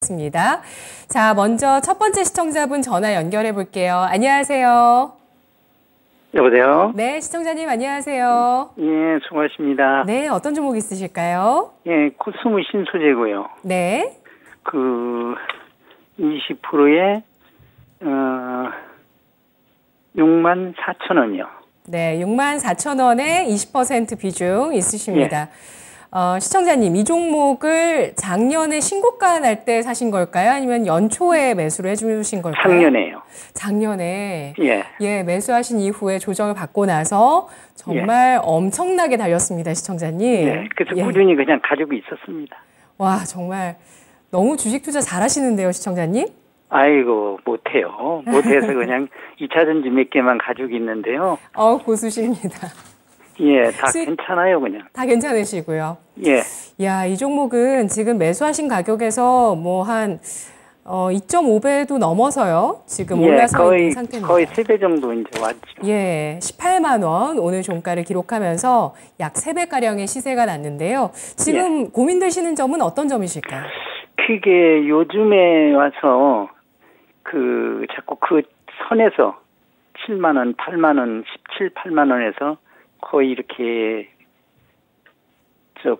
습니다. 자, 먼저 첫 번째 시청자분 전화 연결해 볼게요. 안녕하세요. 여보세요? 네, 시청자님 안녕하세요. 예, 수고하십니다. 네, 어떤 종목 있으실까요? 예, 코스모 신소재고요. 네. 20%에 64,000원이요. 네, 64,000원에 20% 비중 있으십니다. 시청자님, 이 종목을 작년에 신고가 날 때 사신 걸까요? 아니면 연초에 매수를 해주신 걸까요? 작년에요. 작년에. 예. 예, 매수하신 이후에 조정을 받고 나서 정말 엄청나게 달렸습니다, 시청자님. 예, 그래서 꾸준히 그냥 가지고 있었습니다. 와, 정말 너무 주식 투자 잘하시는데요, 시청자님? 아이고, 못해요. 못해서 그냥 2차전지 몇 개만 가지고 있는데요. 고수십니다. 예, 다 괜찮아요, 그냥. 다 괜찮으시고요. 예. 야, 이 종목은 지금 매수하신 가격에서 뭐 한 2.5배도 넘어서요. 지금 올라서 있는 상태입니다. 거의 3배 정도 이제 왔죠. 예, 18만 원 오늘 종가를 기록하면서 약 3배가량의 시세가 났는데요. 지금 고민되시는 점은 어떤 점이실까요? 그게 요즘에 와서 자꾸 그 선에서 7만 원, 8만 원, 17, 8만 원에서 거의 이렇게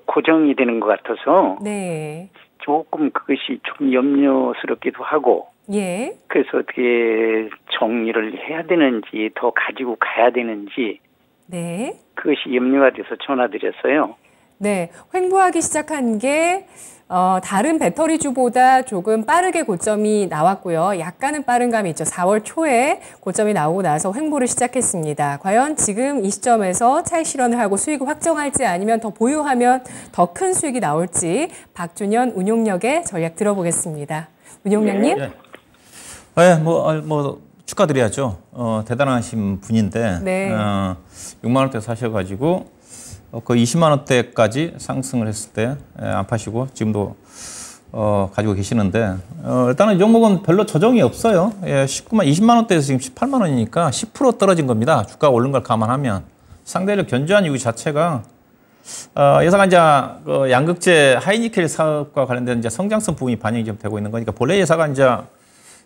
고정이 되는 것 같아서 네. 조금 그것이 좀 염려스럽기도 하고 예. 그래서 어떻게 정리를 해야 되는지 더 가지고 가야 되는지 네. 그것이 염려가 돼서 전화드렸어요. 네. 횡보하기 시작한 게 다른 배터리주보다 조금 빠르게 고점이 나왔고요. 약간은 빠른 감이 있죠. 4월 초에 고점이 나오고 나서 횡보를 시작했습니다. 과연 지금 이 시점에서 차익 실현을 하고 수익을 확정할지 아니면 더 보유하면 더 큰 수익이 나올지 박준현 운용력의 전략 들어보겠습니다. 운용력님? 네, 축하드려야죠. 대단하신 분인데 네. 6만 원대 사셔가지고 거의 20만 원대까지 상승을 했을 때 안 파시고 지금도 가지고 계시는데 일단은 이 종목은 별로 조정이 없어요. 20만 원대에서 지금 18만 원이니까 10% 떨어진 겁니다. 주가가 오른 걸 감안하면 상대적 견조한 이유 자체가 예사가 이제 양극재 하이니켈 사업과 관련된 이제 성장성 부분이 반영이 좀 되고 있는 거니까 본래 예사가 이제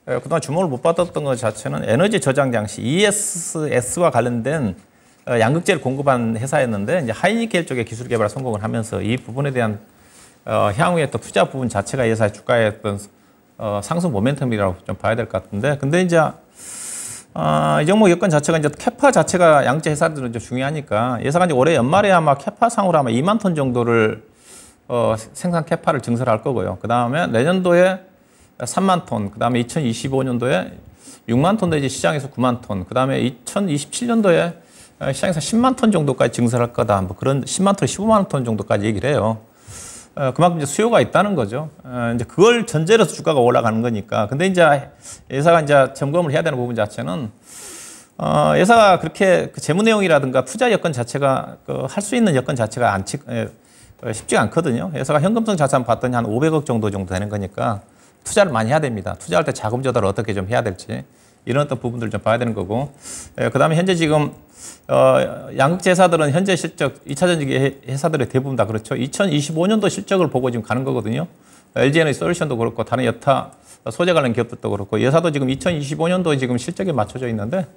그동안 주목을 못 받았던 것 자체는 에너지 저장 장치 ESS와 관련된 양극재를 공급한 회사였는데 이제 하이니켈 쪽에 기술 개발에 성공을 하면서 이 부분에 대한 향후의 또 투자 부분 자체가 예사의 주가의 어떤 상승 모멘텀이라고 좀 봐야 될 것 같은데 근데 이제 이 종목 여건 자체가 이제 캐파 자체가 양극재 회사들은 좀 중요하니까 예사가 이제 올해 연말에 아마 캐파상으로 아마 2만 톤 정도를 생산 캐파를 증설할 거고요. 그 다음에 내년도에 3만 톤, 그 다음에 2025년도에 6만 톤 내지 시장에서 9만 톤, 그 다음에 2027년도에 시장에서 10만 톤 정도까지 증설할 거다. 뭐 그런 10만 톤, 15만 톤 정도까지 얘기를 해요. 그만큼 이제 수요가 있다는 거죠. 이제 그걸 전제로 해서 주가가 올라가는 거니까. 근데 이제 예사가 이제 점검을 해야 되는 부분 자체는 예사가 그렇게 그 재무 내용이라든가 투자 여건 자체가 할 수 있는 여건 자체가 쉽지가 않거든요. 예사가 현금성 자산 봤더니 한 500억 정도 되는 거니까 투자를 많이 해야 됩니다. 투자할 때 자금 조달을 어떻게 좀 해야 될지 이런 어떤 부분들을 좀 봐야 되는 거고. 그다음에 현재 지금 양극재 회사들은 현재 실적 2차전지 회사들의 대부분 다 그렇죠. 2025년도 실적을 보고 지금 가는 거거든요. LG에너지 솔루션도 그렇고 다른 여타 소재 관련 기업들도 그렇고 예사도 지금 2025년도 지금 실적에 맞춰져 있는데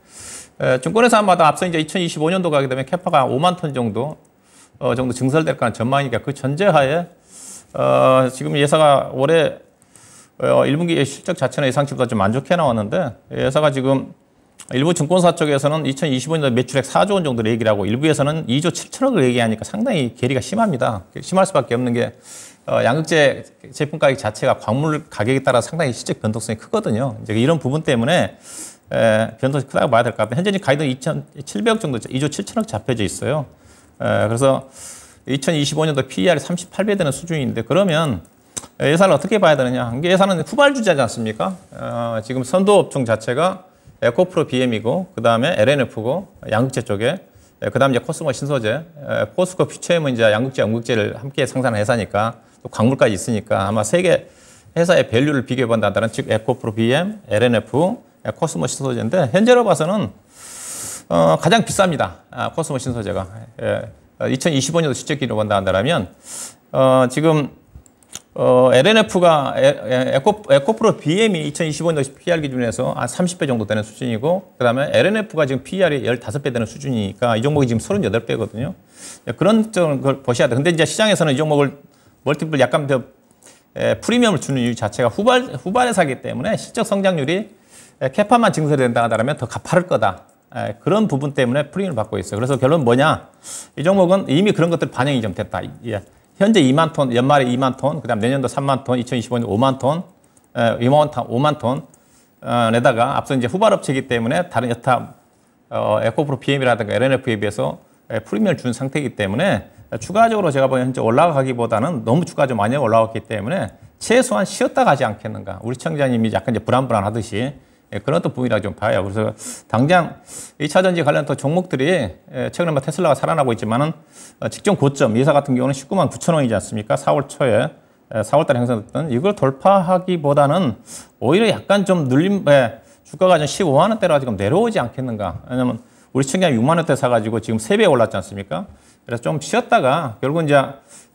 증권회사마다 앞서 이제 2025년도 가게 되면 캐파가 5만 톤 정도 증설될 거라는 전망이니까 그 전제하에 지금 예사가 올해 1분기 실적 자체는 예상치보다 좀 안 좋게 나왔는데 예사가 지금 일부 증권사 쪽에서는 2025년도 매출액 4조 원 정도를 얘기를 하고 일부에서는 2조 7천억을 얘기하니까 상당히 괴리가 심합니다. 심할 수밖에 없는 게 양극재 제품 가격 자체가 광물 가격에 따라 상당히 실적 변동성이 크거든요. 이제 이런 부분 때문에 변동성이 크다고 봐야 될 것 같아요. 현재 가이드 2,700억 정도, 2조 7천억 잡혀져 있어요. 그래서 2025년도 PER이 38배 되는 수준인데 그러면 예산을 어떻게 봐야 되느냐. 이게 예산은 후발주자지 않습니까? 지금 선도업종 자체가 에코프로 BM이고, 그 다음에 LNF고, 양극재 쪽에, 그 다음에 이제 코스모 신소재, 포스코 퓨처엠은 이제 양극재, 음극재를 함께 생산하는 회사니까, 또 광물까지 있으니까 아마 세 개 회사의 밸류를 비교해 본다는 즉 에코프로 BM, LNF, 코스모 신소재인데, 현재로 봐서는 가장 비쌉니다. 코스모 신소재가. 2025년도 실적 기준으로 본다 한다면, 지금 LNF가 에코프로 BM이 2025년 PR 기준에서 한 30배 정도 되는 수준이고, 그다음에 LNF가 지금 PR이 15배 되는 수준이니까 이 종목이 지금 38배거든요. 그런 걸 보셔야 돼요. 근데 이제 시장에서는 이 종목을 멀티플 약간 더 프리미엄을 주는 이유 자체가 후발에 사기 때문에 실적 성장률이 캐파만 증설된다 하더라면 더 가파를 거다. 그런 부분 때문에 프리미엄을 받고 있어요. 그래서 결론은 뭐냐? 이 종목은 이미 그런 것들 반영이 좀 됐다. 현재 2만 톤, 연말에 2만 톤, 그다음 내년도 3만 톤, 2025년 5만 톤, 5만 톤에다가 앞서 이제 후발업체이기 때문에 다른 여타 에코프로 BM이라든가 LNF에 비해서 프리미엄을 준 상태이기 때문에 추가적으로 제가 보기엔 현재 올라가기보다는 너무 주가가 좀 많이 올라왔기 때문에 최소한 쉬었다 가지 않겠는가. 우리 청자님이 약간 이제 불안불안하듯이 그런 또 부분이라 좀 봐요. 그래서 당장 2차전지 관련 또 종목들이 최근에 뭐 테슬라가 살아나고 있지만은 직전 고점, 이사 같은 경우는 19만 9천 원이지 않습니까? 4월 초에 4월 달에 형성됐던 이걸 돌파하기보다는 오히려 약간 좀 눌림, 주가가 좀 15만 원대로 지금 내려오지 않겠는가. 왜냐면 우리 청자님 6만 원대 사가지고 지금 3배 올랐지 않습니까? 그래서 좀 쉬었다가 결국 이제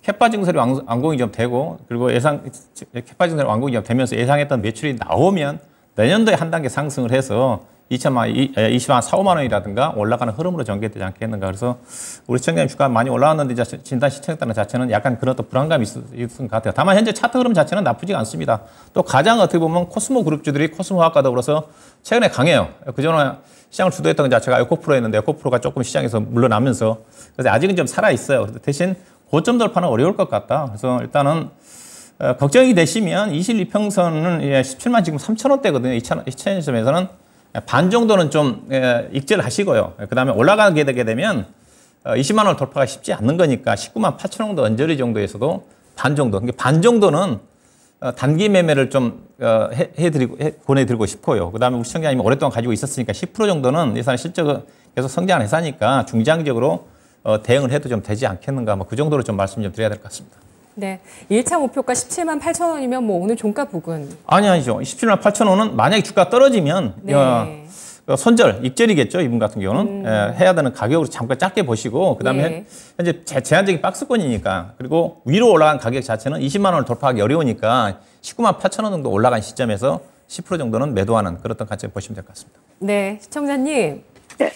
캐파 증설이 완공이 좀 되고, 그리고 캐파 증설이 완공이 좀 되면서 예상했던 매출이 나오면 내년도에 한 단계 상승을 해서 20만 4, 5만 원이라든가 올라가는 흐름으로 전개되지 않겠는가. 그래서 우리 시청자님 주가 많이 올라왔는데 이제 진단 시청했다는 자체는 약간 그런 또 불안감이 있은 것 같아요. 다만 현재 차트 흐름 자체는 나쁘지가 않습니다. 또 가장 어떻게 보면 코스모 그룹주들이 코스모화학과 더불어서 최근에 강해요. 그전에 시장을 주도했던 것 자체가 에코프로였는데 에코프로가 조금 시장에서 물러나면서 그래서 아직은 좀 살아있어요. 대신 고점 돌파는 어려울 것 같다. 그래서 일단은 걱정이 되시면 22평선은 17만 지금 3천 원대거든요. 2차 점에서는 반 정도는 좀 익절을 하시고요. 그 다음에 올라가게 되게 되면 20만 원 돌파가 쉽지 않는 거니까 19만 8천 원 정도 언저리 정도에서도 반 정도. 그러니까 반 정도는 단기 매매를 좀 보내드리고 싶어요. 그 다음에 우리 시청자님이 오랫동안 가지고 있었으니까 10% 정도는 예산 실적은 계속 성장을 회사니까 중장기적으로 대응을 해도 좀 되지 않겠는가. 뭐 그 정도로 좀 말씀 좀 드려야 될 것 같습니다. 네, 1차 목표가 17만 8천 원이면 뭐 오늘 종가 부근. 아니죠. 17만 8천 원은 만약에 주가 떨어지면 네. 손절, 익절이겠죠. 이분 같은 경우는 해야 되는 가격으로 잠깐 짧게 보시고 그다음에 네. 현재 제한적인 박스권이니까 그리고 위로 올라간 가격 자체는 20만 원을 돌파하기 어려우니까 19만 8천 원 정도 올라간 시점에서 10% 정도는 매도하는 그런 관점 보시면 될 것 같습니다. 네, 시청자님. 네.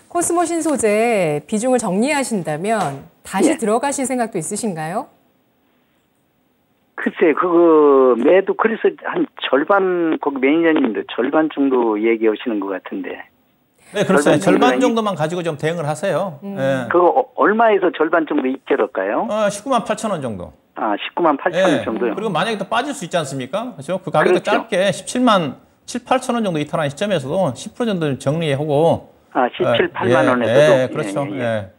코스모 신소재 비중을 정리하신다면 다시 네. 들어가실 생각도 있으신가요? 글쎄, 매도 그래서 한 절반, 거기 매니저님도 절반 정도 얘기하시는 것 같은데. 네, 그렇습니다. 절반 정도만 가지고 좀 대응을 하세요. 네. 그거 얼마에서 절반 정도 익절할까요? 19만 8천 원 정도. 19만 8천 원 정도요. 그리고 만약에 또 빠질 수 있지 않습니까? 그렇죠? 그 가격도 그렇죠. 짧게 17만 7, 8천 원 정도 이탈한 시점에서도 10% 정도 정리하고 17, 8만 원에서도. 예, 그렇죠. 예.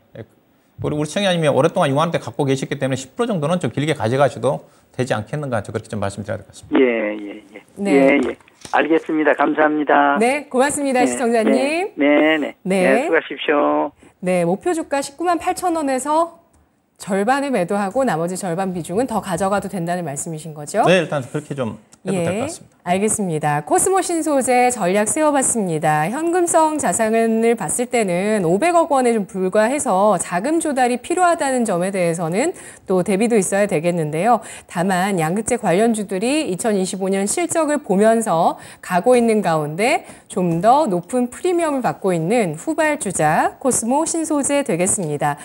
그리고 우리 청자님이 오랫동안 6만 원대 갖고 계셨기 때문에 10% 정도는 좀 길게 가져가셔도 되지 않겠는가. 저 그렇게 좀 말씀드려야 될 것 같습니다. 네. 예. 알겠습니다. 감사합니다. 네, 고맙습니다, 시청자님. 네, 수고하십시오. 네, 목표 주가 19만 8천 원에서 절반을 매도하고 나머지 절반 비중은 더 가져가도 된다는 말씀이신 거죠? 네, 일단 그렇게 좀 해도 될 것 같습니다. 알겠습니다. 코스모 신소재 전략 세워봤습니다. 현금성 자산을 봤을 때는 500억 원에 좀 불과해서 자금 조달이 필요하다는 점에 대해서는 또 대비도 있어야 되겠는데요. 다만 양극재 관련주들이 2025년 실적을 보면서 가고 있는 가운데 좀 더 높은 프리미엄을 받고 있는 후발주자 코스모 신소재 되겠습니다.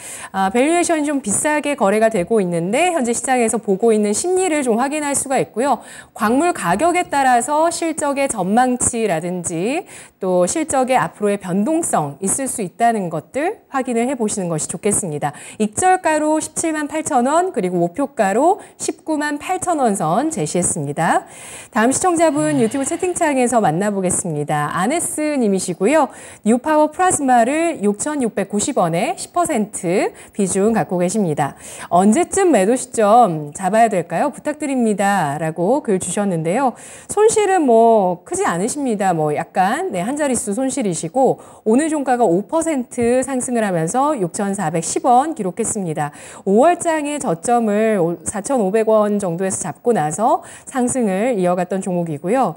밸류에이션이 좀 비싸게 거래가 되고 있는데 현재 시장에서 보고 있는 심리를 좀 확인할 수가 있고요. 광물 가격에 따라서 실적의 전망치라든지 또 실적의 앞으로의 변동성 있을 수 있다는 것들 확인을 해보시는 것이 좋겠습니다. 익절가로 17만 8천 원 그리고 목표가로 19만 8천 원 선 제시했습니다. 다음 시청자분 유튜브 채팅창에서 만나보겠습니다. 아네스 님이시고요. 뉴파워 플라즈마를 6,690원에 10% 비중 갖고 계십니다. 언제쯤 매도 시점 잡아야 될까요? 부탁드립니다. 라고 글 주셨는데요. 손실은 뭐 크지 않으십니다. 뭐 약간 한 자릿수 손실이시고 오늘 종가가 5% 상승을 하면서 6,410원 기록했습니다. 5월장의 저점을 4,500원 정도에서 잡고 나서 상승을 이어갔던 종목이고요.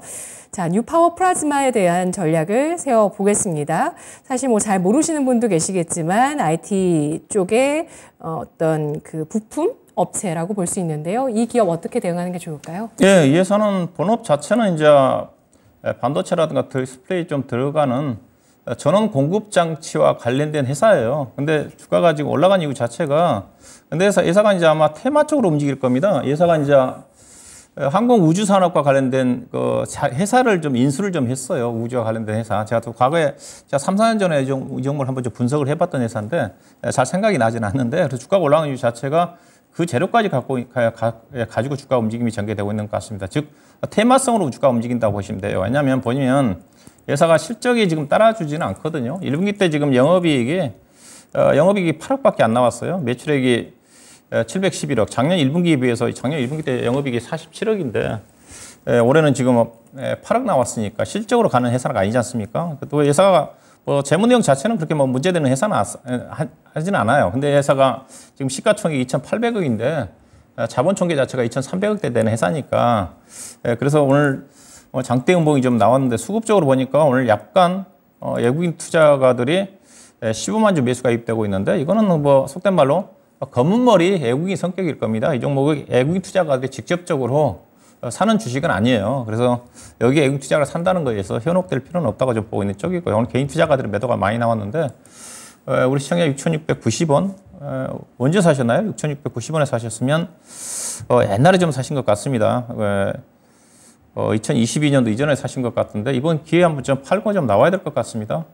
자, 뉴파워 플라즈마에 대한 전략을 세워보겠습니다. 사실 뭐 잘 모르시는 분도 계시겠지만 IT 쪽에 어떤 그 부품 업체라고 볼 수 있는데요. 이 기업 어떻게 대응하는 게 좋을까요? 예, 이 회사는 본업 자체는 이제 반도체라든가 디스플레이 좀 들어가는 전원 공급 장치와 관련된 회사예요. 근데 주가가 지금 올라간 이유 자체가 근데 회사가 이제 아마 테마 쪽으로 움직일 겁니다. 회사가 이제 항공 우주 산업과 관련된 그 회사를 좀 인수를 좀 했어요. 우주와 관련된 회사. 제가 또 과거에 제가 3, 4년 전에 이 종목을 한번 좀 분석을 해봤던 회사인데 잘 생각이 나진 않는데 그래서 주가가 올라가는 이유 자체가 그 재료까지 가지고 주가 움직임이 전개되고 있는 것 같습니다. 즉 테마성으로 주가 움직인다고 보시면 돼요. 왜냐하면 보면 회사가 실적이 지금 따라주지는 않거든요. 1분기 때 지금 영업이익이 8억밖에 안 나왔어요. 매출액이 711억. 작년 1분기에 비해서 작년 1분기 때 영업이익이 47억인데 올해는 지금 8억 나왔으니까 실적으로 가는 회사가 아니지 않습니까? 또 회사가 뭐 재무 내용 자체는 그렇게 뭐 문제되는 회사는 하지는 않아요. 근데 회사가 지금 시가총액이 2,800억인데 자본 총계 자체가 2,300억대 되는 회사니까 그래서 오늘 장대 음봉이 좀 나왔는데 수급적으로 보니까 오늘 약간 외국인 투자가들이 15만 주 매수가 입되고 있는데 이거는 뭐 속된 말로 검은 머리 외국인 성격일 겁니다. 이 종목이 외국인 투자가들이 직접적으로 사는 주식은 아니에요. 그래서 여기 외국인 투자를 산다는 거에서 현혹될 필요는 없다고 좀 보고 있는 쪽이고요. 오늘 개인 투자가들의 매도가 많이 나왔는데 우리 시청자 6,690원 언제 사셨나요? 6,690원에 사셨으면 옛날에 좀 사신 것 같습니다. 2022년도 이전에 사신 것 같은데 이번 기회에 한번 좀 팔고 좀 나와야 될 것 같습니다.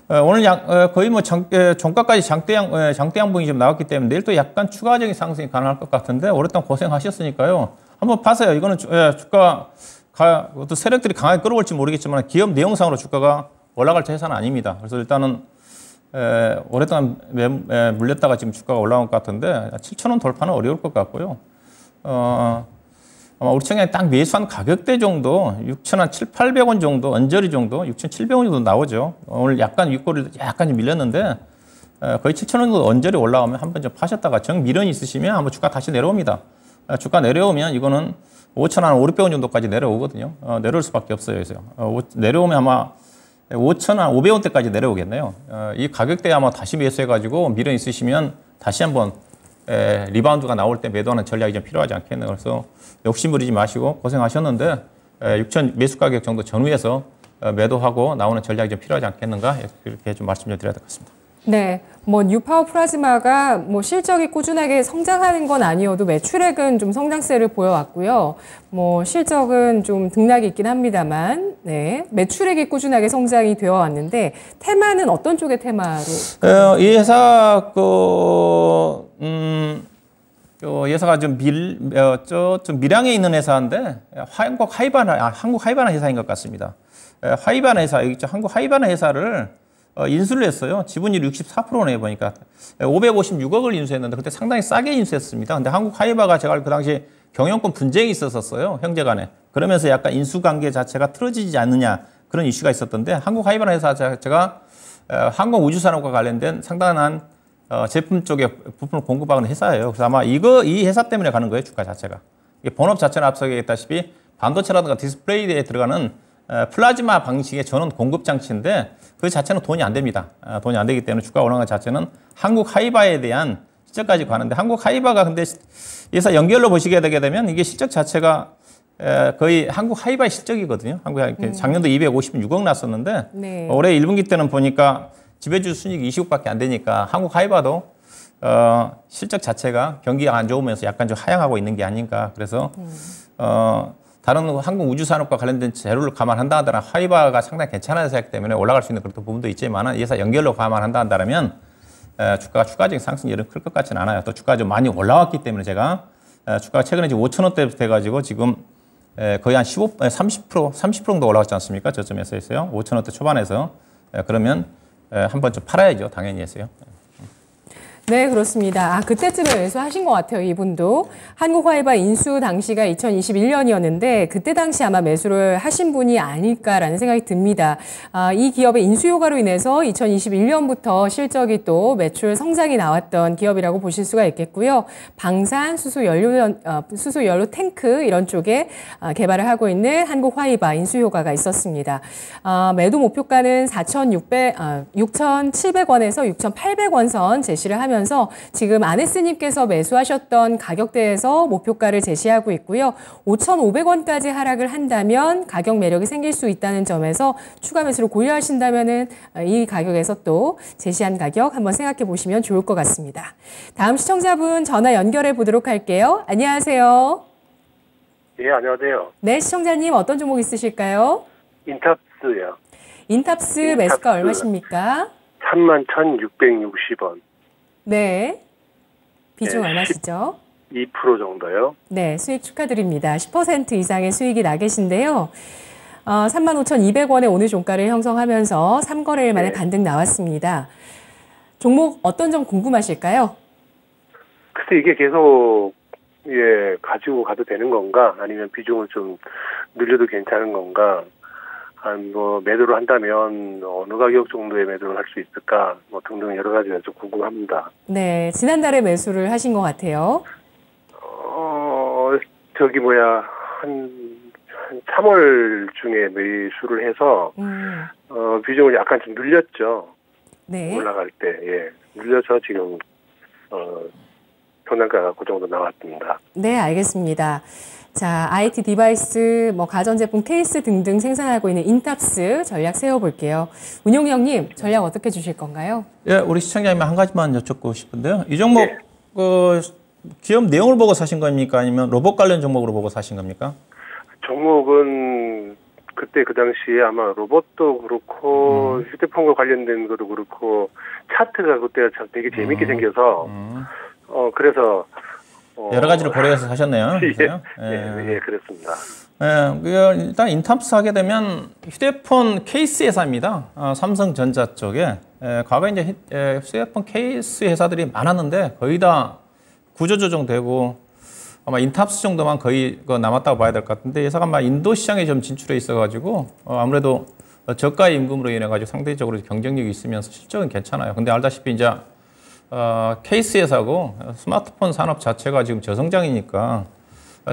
오늘 거의 뭐 종가까지 장대 양봉이 좀 나왔기 때문에 내일 또 약간 추가적인 상승이 가능할 것 같은데 오랫동안 고생하셨으니까요. 한번 파세요. 이거는 주가 어떤 세력들이 강하게 끌어올지 모르겠지만 기업 내용상으로 주가가 올라갈 회사는 아닙니다. 그래서 일단은 오랫동안 물렸다가 지금 주가가 올라온 것 같은데 7,000원 돌파는 어려울 것 같고요. 아마 우리 청에 딱 매수한 가격대 정도 6,700원 정도 언저리 정도 6,700원 정도 나오죠. 오늘 약간 윗꼬리를 약간 좀 밀렸는데 거의 7,000원 정도 언저리 올라오면 한번 좀 파셨다가 정 미련이 있으시면 한번 주가 다시 내려옵니다. 주가 내려오면 이거는 5,500원 정도까지 내려오거든요. 내려올 수밖에 없어요. 그래서 내려오면 아마 5,500원대까지 내려오겠네요. 이 가격대에 아마 다시 매수해가지고 미련 있으시면 다시 한번 리바운드가 나올 때 매도하는 전략이 좀 필요하지 않겠네요. 그래서 욕심 부리지 마시고 고생하셨는데 6천 매수 가격 정도 전후에서 매도하고 나오는 전략이 좀 필요하지 않겠는가 그렇게 좀 말씀 좀 드려야 될 것 같습니다. 네, 뭐 뉴파워 플라즈마가 뭐 실적이 꾸준하게 성장하는 건 아니어도 매출액은 좀 성장세를 보여왔고요. 뭐 실적은 좀 등락이 있긴 합니다만, 네, 매출액이 꾸준하게 성장이 되어 왔는데 테마는 어떤 쪽의 테마로? 이 회사 회사가 좀 밀양에 있는 회사인데 한국 하이바나 회사인 것 같습니다. 하이바나 회사 여기 있죠. 한국 하이바나 회사를 인수를 했어요. 지분율이 64%네 보니까 556억을 인수했는데 그때 상당히 싸게 인수했습니다. 근데 한국 하이바가 제가 그 당시 경영권 분쟁이 있었어요. 형제간에. 그러면서 약간 인수관계 자체가 틀어지지 않느냐 그런 이슈가 있었던데 한국 하이바나 회사 제가 항공 우주산업과 관련된 상당한 제품 쪽에 부품을 공급하는 회사예요. 그래서 아마 이 회사 때문에 가는 거예요. 주가 자체가. 본업 자체는 앞서 얘기했다시피 반도체라든가 디스플레이에 들어가는 플라즈마 방식의 전원 공급 장치인데 그 자체는 돈이 안 됩니다. 돈이 안 되기 때문에 주가 올라가는 자체는 한국 하이바에 대한 실적까지 가는데 한국 하이바가 근데 회사 연결로 보시게 되게 되면 이게 실적 자체가 거의 한국 하이바의 실적이거든요. 작년도 256억 났었는데 네. 올해 1분기 때는 보니까 지배주 순이익이 20억밖에 안 되니까 한국 하이바도 실적 자체가 경기가 안 좋으면서 약간 좀 하향하고 있는 게 아닌가. 그래서 다른 항공 우주 산업과 관련된 재료를 감안한다 한다면 하이바가 상당히 괜찮은 회사이기 때문에 올라갈 수 있는 그런 부분도 있지만 이 회사 연결로 감안한다 한다면 주가가 추가적인 상승률은 클 것 같지는 않아요. 또 주가가 좀 많이 올라왔기 때문에 제가 주가가 최근에 지금 5,000원대부터 돼가지고 지금 거의 한 30% 정도 올라왔지 않습니까? 저점에서 했어요. 5,000원대 초반에서 그러면 한번 좀 팔아야죠. 당연히 했어요. 네, 그렇습니다. 그때쯤에 매수하신 것 같아요, 이분도. 한국화이바 인수 당시가 2021년이었는데 그때 당시 아마 매수를 하신 분이 아닐까라는 생각이 듭니다. 이 기업의 인수 효과로 인해서 2021년부터 실적이 또 매출 성장이 나왔던 기업이라고 보실 수가 있겠고요. 방산, 수소연료 탱크 이런 쪽에 개발을 하고 있는 한국화이바 인수 효과가 있었습니다. 매도 목표가는 6,700원에서 6,800원 선 제시를 하면서 하면서 지금 아네스님께서 매수하셨던 가격대에서 목표가를 제시하고 있고요. 5,500원까지 하락을 한다면 가격 매력이 생길 수 있다는 점에서 추가 매수를 고려하신다면은 이 가격에서 또 제시한 가격 한번 생각해 보시면 좋을 것 같습니다. 다음 시청자분 전화 연결해 보도록 할게요. 안녕하세요. 예, 안녕하세요. 네, 시청자님 어떤 종목 있으실까요? 인탑스요. 인탑스 매수가 얼마십니까? 31,660원. 네. 비중 네, 얼마시죠? 2% 정도요. 네, 수익 축하드립니다. 10% 이상의 수익이 나 계신데요. 35,200원에 오늘 종가를 형성하면서 3거래일 만에 네. 반등 나왔습니다. 종목 어떤 점 궁금하실까요? 글쎄 이게 계속 예 가지고 가도 되는 건가 아니면 비중을 좀 늘려도 괜찮은 건가 뭐 매도를 한다면 어느 가격 정도의 매도를 할 수 있을까 뭐 등등 여러 가지가 좀 궁금합니다. 네, 지난달에 매수를 하신 것 같아요. 저기 뭐야 한 3월 중에 매수를 해서 비중을 약간 좀 늘렸죠. 네. 올라갈 때 예 늘려서 지금 평단가가 그 정도 나왔습니다. 네, 알겠습니다. 자, IT 디바이스, 가전제품 케이스 등등 생산하고 있는 인탑스 전략 세워볼게요. 운용형님, 전략 어떻게 주실 건가요? 예, 우리 시청자님 한 가지만 여쭙고 싶은데요. 이 종목 네. 기업 내용을 보고 사신 겁니까? 아니면 로봇 관련 종목으로 보고 사신 겁니까? 종목은 그때 그 당시에 아마 로봇도 그렇고 휴대폰과 관련된 것도 그렇고 차트가 그때 되게 재밌게 생겨서 그래서 여러 가지를 고려해서 사셨네요. 예, 그렇습니다. 일단 인탑스 하게 되면 휴대폰 케이스 회사입니다. 삼성전자 쪽에. 과거에 이제 휴대폰 케이스 회사들이 많았는데 거의 다 구조조정되고 아마 인탑스 정도만 거의 남았다고 봐야 될 것 같은데 회사가 아마 인도 시장에 좀 진출해 있어가지고 아무래도 저가 임금으로 인해 가지고 상대적으로 경쟁력이 있으면서 실적은 괜찮아요. 근데 알다시피 이제 케이스 회사고 스마트폰 산업 자체가 지금 저성장이니까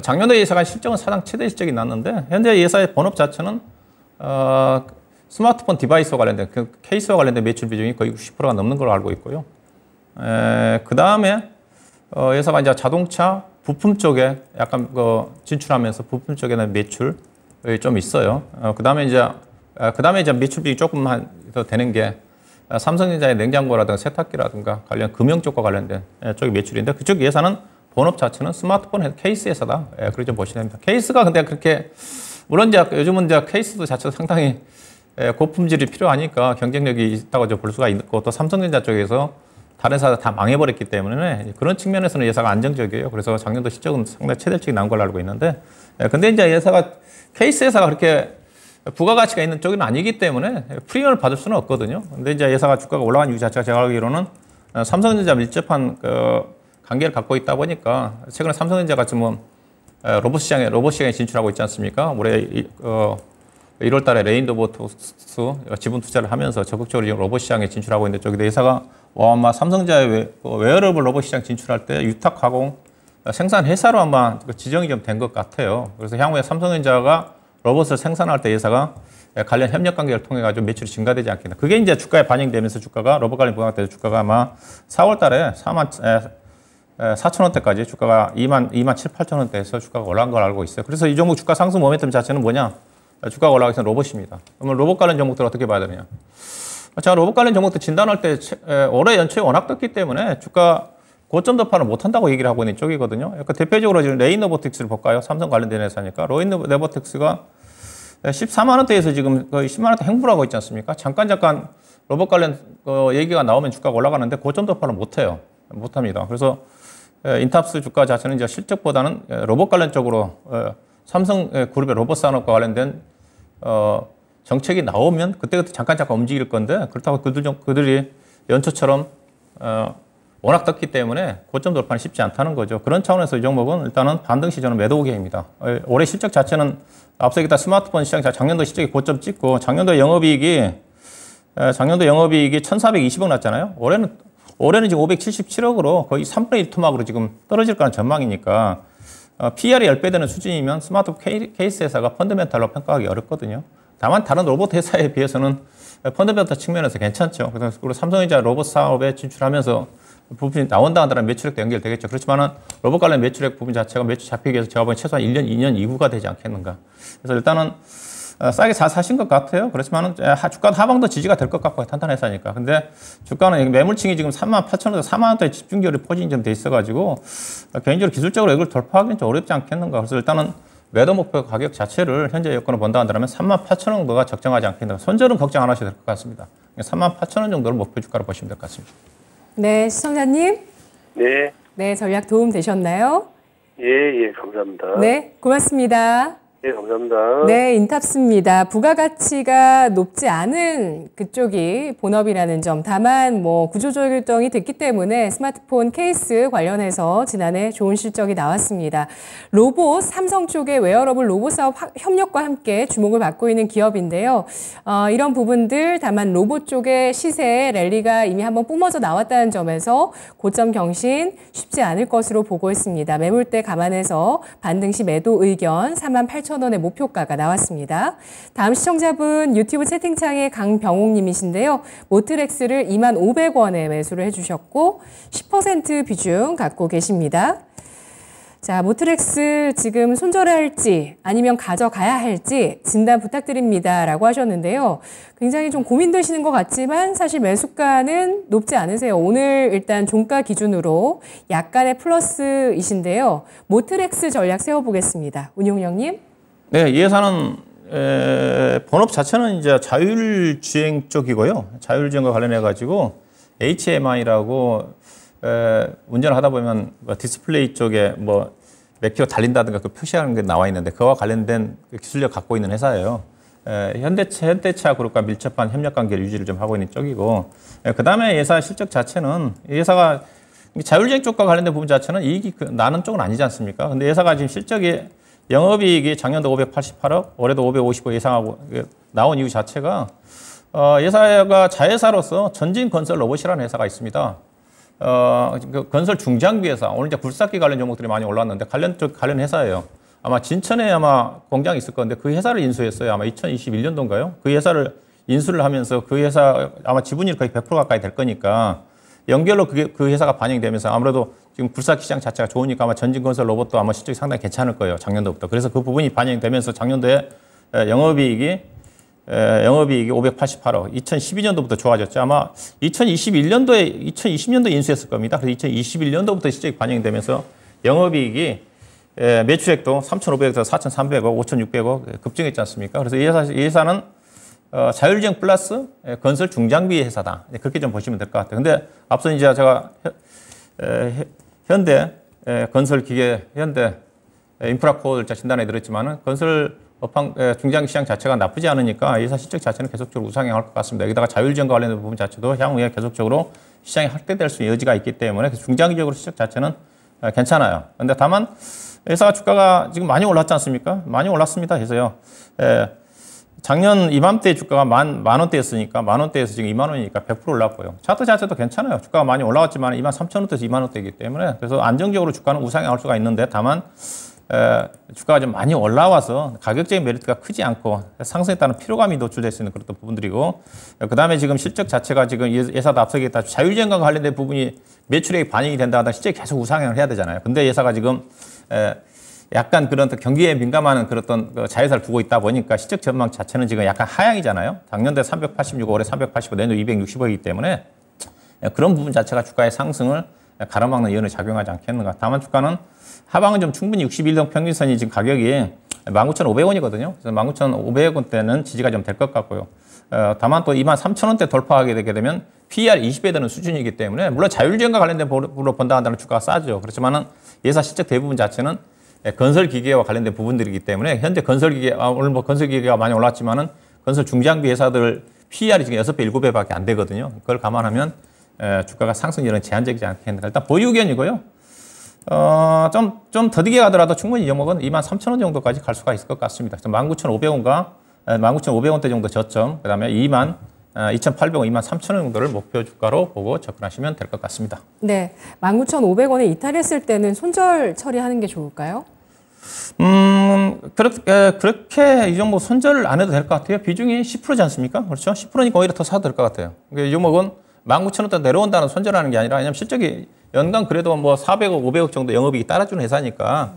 작년도에 회사가 실적은 사상 최대 실적이 났는데 현재 회사의 본업 자체는 스마트폰 디바이스와 관련된 그 케이스와 관련된 매출 비중이 거의 90%가 넘는 걸로 알고 있고요. 그 다음에 회사가 이제 자동차 부품 쪽에 약간 진출하면서 부품 쪽에는 매출이 좀 있어요. 그 다음에 이제 매출 비중이 조금만 더 되는 게 삼성전자의 냉장고라든가 세탁기라든가 관련 금융 쪽과 관련된 쪽이 매출인데 그쪽 회사는 본업 자체는 스마트폰 케이스 회사다. 그렇게 좀 보시면 됩니다. 케이스가 근데 그렇게 물론 이제 요즘은 이제 케이스 자체도 상당히 고품질이 필요하니까 경쟁력이 있다고 볼 수가 있고 또 삼성전자 쪽에서 다른 회사가 다 망해버렸기 때문에 그런 측면에서는 회사가 안정적이에요. 그래서 작년도 실적은 상당히 최대치가 나온 걸로 알고 있는데 근데 이제 회사가 케이스 회사가 그렇게 부가가치가 있는 쪽은 아니기 때문에 프리미엄을 받을 수는 없거든요. 근데 이제 회사가 주가가 올라간 이유 자체가 제가 알기로는 삼성전자 밀접한 관계를 갖고 있다 보니까 최근에 삼성전자가 지금 로봇 시장에 진출하고 있지 않습니까? 올해 1월 달에 레인로보틱스 지분 투자를 하면서 적극적으로 지금 로봇 시장에 진출하고 있는 쪽인데 회사가 아마 삼성전자의 웨어러블 로봇 시장 진출할 때 유탁 가공 생산 회사로 아마 지정이 좀 된 것 같아요. 그래서 향후에 삼성전자가 로봇을 생산할 때 회사가 관련 협력 관계를 통해 가지고 매출이 증가되지 않겠나. 그게 이제 주가에 반영되면서 주가가 로봇 관련 부각돼서 주가가 아마 4월 달에 44,000원대까지 주가가 2만 7, 8천원대에서 주가가 올라간 걸 알고 있어요. 그래서 이 종목 주가 상승 모멘텀 자체는 뭐냐? 주가가 올라가기 위해서는 로봇입니다. 그러면 로봇 관련 종목들 어떻게 봐야 되느냐? 제가 로봇 관련 종목들 진단할 때 올해 연초에 워낙 떴기 때문에 주가 고점 돌파를 못한다고 얘기를 하고 있는 쪽이거든요. 그러니까 대표적으로 지금 레인로보틱스를 볼까요? 삼성 관련된 회사니까. 레인로보틱스가 14만 원대에서 지금 거의 10만 원대 행보하고 있지 않습니까? 잠깐 로봇 관련 얘기가 나오면 주가가 올라가는데 고점 돌파를 못해요. 못합니다. 그래서 인탑스 주가 자체는 이제 실적보다는 로봇 관련 쪽으로 삼성 그룹의 로봇 산업과 관련된 정책이 나오면 그때그때 잠깐 움직일 건데 그렇다고 그들이 연초처럼 워낙 떴기 때문에 고점 돌파는 쉽지 않다는 거죠. 그런 차원에서 이 종목은 일단은 반등 시전은 매도 우기입니다. 올해 실적 자체는 앞서 얘기했던 스마트폰 시장 작년도 실적이 고점 찍고 작년도 영업이익이 1,420억 났잖아요. 올해는 지금 577억으로 거의 3분의 1 토막으로 지금 떨어질 거라는 전망이니까 PR이 10배 되는 수준이면 스마트폰 케이스 회사가 펀더멘탈로 평가하기 어렵거든요. 다만 다른 로봇 회사에 비해서는 펀더멘탈 측면에서 괜찮죠. 그리고 삼성전자 로봇 사업에 진출하면서 부분이 나온다 하더라도 매출액도 연결되겠죠. 그렇지만은 로봇 관련 매출액 부분 자체가 매출 잡히기 위해서 제가 보기엔 최소한 1년, 2년 이후가 되지 않겠는가. 그래서 일단은 싸게 잘 사신 것 같아요. 그렇지만은 주가 하방도 지지가 될 것 같고 탄탄회사니까. 근데 주가는 매물층이 지금 38,000원에서 4만원대 집중적으로 포진이 좀 돼 있어가지고 개인적으로 기술적으로 이걸 돌파하기는 좀 어렵지 않겠는가. 그래서 일단은 매도 목표 가격 자체를 현재 여건을 본다 한다면 38,000원 정도가 적정하지 않겠는가. 손절은 걱정 안 하셔도 될 것 같습니다. 38,000원 정도를 목표 주가로 보시면 될 것 같습니다. 네, 시청자님. 네. 네, 전략 도움 되셨나요? 예, 감사합니다. 네, 고맙습니다. 예, 감사합니다. 네, 인탑스입니다. 부가가치가 높지 않은 그쪽이 본업이라는 점. 다만 뭐 구조조정이 됐기 때문에 스마트폰 케이스 관련해서 지난해 좋은 실적이 나왔습니다. 로봇, 삼성 쪽의 웨어러블 로봇 사업 협력과 함께 주목을 받고 있는 기업인데요. 이런 부분들 다만 로봇 쪽의 시세 랠리가 이미 한번 뿜어져 나왔다는 점에서 고점 경신 쉽지 않을 것으로 보고 있습니다. 매물대 감안해서 반등 시 매도 의견 48,000원의 목표가가 나왔습니다. 다음 시청자분 유튜브 채팅창에 강병옥님이신데요. 모트렉스를 25,000원에 매수를 해주셨고 10% 비중 갖고 계십니다. 자, 모트렉스 지금 손절할지 아니면 가져가야 할지 진단 부탁드립니다 라고 하셨는데요. 굉장히 좀 고민되시는 것 같지만 사실 매수가는 높지 않으세요. 오늘 일단 종가 기준으로 약간의 플러스이신데요. 모트렉스 전략 세워보겠습니다. 운용형님. 네, 이 회사는 본업 자체는 이제 자율주행 쪽이고요. 자율주행과 관련해 가지고 HMI라고 운전을 하다 보면 뭐 디스플레이 쪽에 뭐 몇 킬로 달린다든가 그 표시하는 게 나와 있는데 그와 관련된 기술력 갖고 있는 회사예요. 현대차 그룹과 밀접한 협력 관계를 유지를 좀 하고 있는 쪽이고, 그 다음에 회사 실적 자체는 이 회사가 자율주행 쪽과 관련된 부분 자체는 이익이 나는 쪽은 아니지 않습니까? 근데 회사가 지금 실적이 영업이익이 작년도 588억, 올해도 555 예상하고 나온 이유 자체가 회사가 자회사로서 전진 건설 로봇이라는 회사가 있습니다. 건설 중장비 회사, 오늘 이제 굴삭기 관련 종목들이 많이 올랐는데 관련 회사예요. 아마 진천에 아마 공장이 있을 건데 그 회사를 인수했어요. 아마 2021년도인가요? 그 회사를 인수를 하면서 그 회사 아마 지분율이 거의 100% 가까이 될 거니까 연결로 그 회사가 반영이 되면서 아무래도 지금 굴삭기 시장 자체가 좋으니까 아마 전진 건설 로봇도 아마 실적이 상당히 괜찮을 거예요. 작년도부터. 그래서 그 부분이 반영이 되면서 작년도에 영업이익이 588억, 2012년도부터 좋아졌죠. 아마 2020년도 인수했을 겁니다. 그래서 2021년도부터 실적이 반영이 되면서 영업이익이 매출액도 3,500억에서 4,300억, 5,600억 급증했지 않습니까? 그래서 이 회사는 자율주행 플러스 건설 중장비 회사다. 그렇게 좀 보시면 될 것 같아요. 근데 앞서 이제 제가 현대 건설기계, 현대 인프라코어를 진단해 드렸지만은 건설 업황 중장기 시장 자체가 나쁘지 않으니까 이 회사 실적 자체는 계속적으로 우상향할 것 같습니다. 여기다가 자율주행과 관련된 부분 자체도 향후에 계속적으로 시장이 확대될 수 있는 여지가 있기 때문에 중장기적으로 실적 자체는 괜찮아요. 그런데 다만 회사 주가가 지금 많이 올랐지 않습니까? 많이 올랐습니다. 그래서요. 작년 이맘때 주가가 만 원대였으니까 만 원대에서 지금 2만 원이니까 100% 올랐고요. 차트 자체도 괜찮아요. 주가가 많이 올라왔지만 23,000원대에서 2만 원대이기 때문에 그래서 안정적으로 주가는 우상향할 수가 있는데 다만 주가가 좀 많이 올라와서 가격적인 메리트가 크지 않고 상승에 따른 피로감이 노출될 수 있는 그런 부분들이고, 그 다음에 지금 실적 자체가 지금 예사도 앞서 얘기했다 자율주행과 관련된 부분이 매출액이 반영이 된다 하다 실적이 계속 우상향을 해야 되잖아요. 근데 회사가 지금 약간 그런 경기에 민감한 그런 자회사를 두고 있다 보니까 실적 전망 자체는 지금 약간 하향이잖아요. 작년도에 386, 올해 385, 내년 260억이기 때문에 그런 부분 자체가 주가의 상승을 가로막는 요인을 작용하지 않겠는가. 다만 주가는 하방은 좀 충분히 61동 평균선이 지금 가격이 19,500원이거든요. 그래서 19,500원대는 지지가 좀 될 것 같고요. 다만 또 23,000원대 돌파하게 되게 되면 PER 20배 되는 수준이기 때문에 물론 자율주행과 관련된 부분으로 본다 한다면 주가가 싸죠. 그렇지만은 예사 실적 대부분 자체는 건설기계와 관련된 부분들이기 때문에 현재 건설기계, 오늘 뭐 건설기계가 많이 올랐지만은 건설 중장비 회사들 PER이 지금 6배, 7배밖에 안 되거든요. 그걸 감안하면 주가가 상승 여는 제한적이지 않겠는가. 일단 보유 의견이고요. 좀 더디게 가더라도 충분히 이 종목은 23,000원 정도까지 갈 수가 있을 것 같습니다. 19,500원과 19,500원대 정도 저점, 그 다음에 22,800원, 23,000원 정도를 목표 주가로 보고 접근하시면 될 것 같습니다. 네. 19,500원에 이탈했을 때는 손절 처리하는 게 좋을까요? 그렇게 이 종목 손절을 안 해도 될 것 같아요. 비중이 10%지 않습니까? 그렇죠? 10%니까 오히려 더 사도 될 것 같아요. 이 종목은 19,000원대 내려온다는 손절하는 게 아니라 왜냐면 실적이 연간 그래도 뭐 400억, 500억 정도 영업이익이 따라주는 회사니까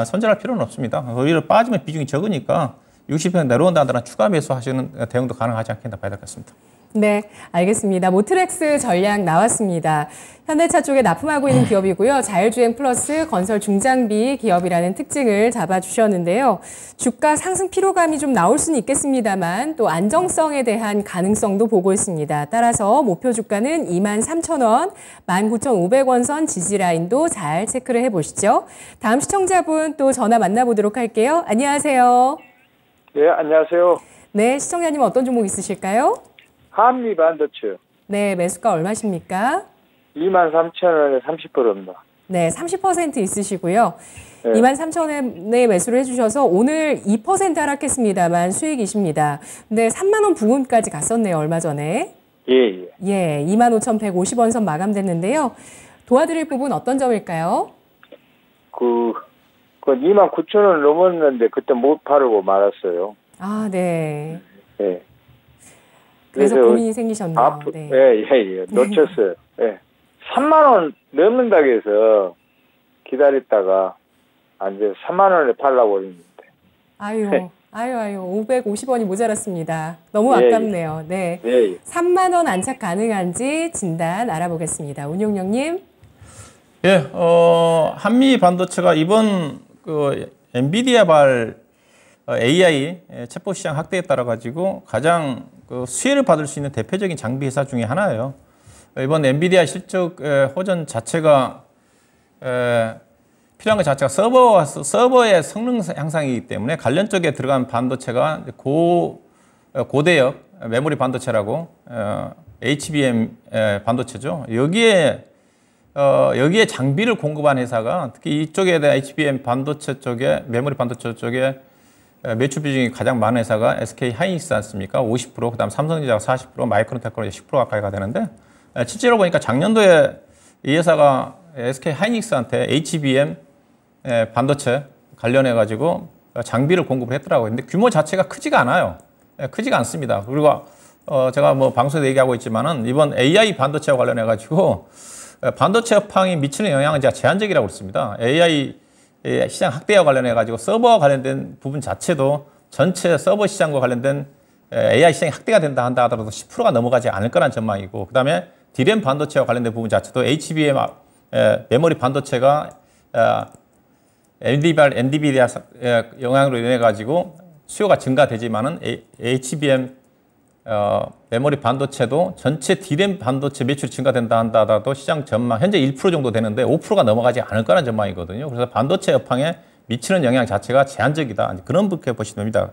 손절할 필요는 없습니다. 오히려 빠지면 비중이 적으니까 60% 내려온다는 추가 매수하시는 대응도 가능하지 않겠나 봐야 되겠습니다. 네, 알겠습니다. 모트렉스 전략 나왔습니다. 현대차 쪽에 납품하고 있는 기업이고요. 자율주행 플러스 건설 중장비 기업이라는 특징을 잡아주셨는데요. 주가 상승 피로감이 좀 나올 수는 있겠습니다만 또 안정성에 대한 가능성도 보고 있습니다. 따라서 목표 주가는 23,000원, 19,500원 선 지지 라인도 잘 체크를 해보시죠. 다음 시청자분 또 전화 만나보도록 할게요. 안녕하세요. 네, 안녕하세요. 네, 시청자님 어떤 종목 있으실까요? 한미 반도체 네, 매수가 얼마십니까? 23,000원에 30%입니다. 네, 30% 있으시고요. 네. 23,000원에 매수를 해주셔서 오늘 2% 하락했습니다만 수익이십니다. 근데 3만 원 부근까지 갔었네요, 얼마 전에. 예. 예, 25,150원 선 마감됐는데요. 도와드릴 부분 어떤 점일까요? 그 29,000원 넘었는데 그때 못 팔고 말았어요. 아, 네. 예. 그래서 고민이 생기셨네요. 네. 예. 놓쳤어요. 예. 3만 원 넘는다고 해서 기다렸다가 안 돼. 3만 원에 팔라고 했는데. 아유, 550원이 모자랐습니다. 너무 아깝네요. 네. 예. 3만 원 안착 가능한지 진단 알아보겠습니다. 운용령님. 예, 한미 반도체가 이번 그 엔비디아발 AI 챗봇 시장 확대에 따라 가지고 가장 그 수혜를 받을 수 있는 대표적인 장비 회사 중에 하나예요. 이번 엔비디아 실적 호전 자체가 필요한 것 자체가 서버의 성능 향상이기 때문에 관련 쪽에 들어간 반도체가 고대역 메모리 반도체라고 HBM 반도체죠. 여기에 장비를 공급한 회사가 특히 이쪽에 대한 HBM 반도체 쪽에 메모리 반도체 쪽에 매출 비중이 가장 많은 회사가 SK 하이닉스 않습니까? 50%, 그다음 삼성전자가 40%, 마이크론 테크놀로지 10% 가까이가 되는데 실제로 보니까 작년도에 이 회사가 SK 하이닉스한테 HBM 반도체 관련해 가지고 장비를 공급을 했더라고요. 근데 규모 자체가 크지가 않아요. 크지가 않습니다. 그리고 제가 뭐 방송에서 얘기하고 있지만은 이번 AI 반도체와 관련해 가지고 반도체 업황이 미치는 영향은 제가 제한적이라고 그랬습니다. AI 시장 확대와 관련해 가지고 서버와 관련된 부분 자체도 전체 서버 시장과 관련된 AI 시장이 확대가 된다 한다 하더라도 10%가 넘어가지 않을 거란 전망이고, 그다음에 DRAM 반도체와 관련된 부분 자체도 HBM 메모리 반도체가 엔비디아 영향으로 인해 가지고 수요가 증가되지만은 HBM 메모리 반도체도 전체 DRAM 반도체 매출이 증가된다 한다 하더라도 시장 전망 현재 1% 정도 되는데 5%가 넘어가지 않을 거라는 전망이거든요. 그래서 반도체 업황에 미치는 영향 자체가 제한적이다. 그런 분께 보시면 됩니다.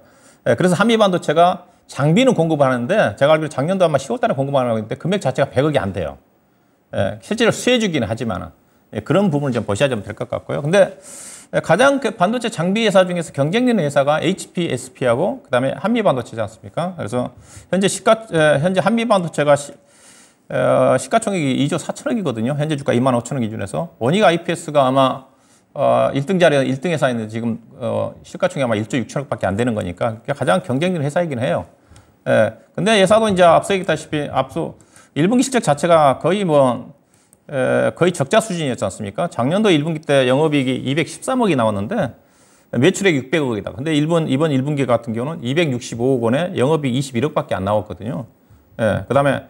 그래서 한미 반도체가 장비는 공급을 하는데 제가 알기로 작년도 아마 10월 달에 공급하는 거였는데 금액 자체가 100억이 안 돼요. 실제로 수혜주기는 하지만은 그런 부분을 좀 보셔야 될 것 같고요. 근데 가장 반도체 장비 회사 중에서 경쟁 있는 회사가 HPSP하고 그다음에 한미 반도체지 않습니까? 그래서 현재 한미 반도체가 시가총액이 2조 4천억이거든요. 현재 주가 25,000원 기준에서 원익 IPS가 아마 1등 자리에 1등 회사인데 지금 시가총액이 아마 1조 6천억밖에 안 되는 거니까 가장 경쟁 있는 회사이긴 해요. 근데 회사도 이제 앞서 얘기했다시피 1분기 실적 자체가 거의 적자 수준이었지 않습니까? 작년도 1분기 때 영업이익이 213억이 나왔는데 매출액 600억이다. 근데 이번 1분기 같은 경우는 265억 원에 영업이익 21억밖에 안 나왔거든요. 그다음에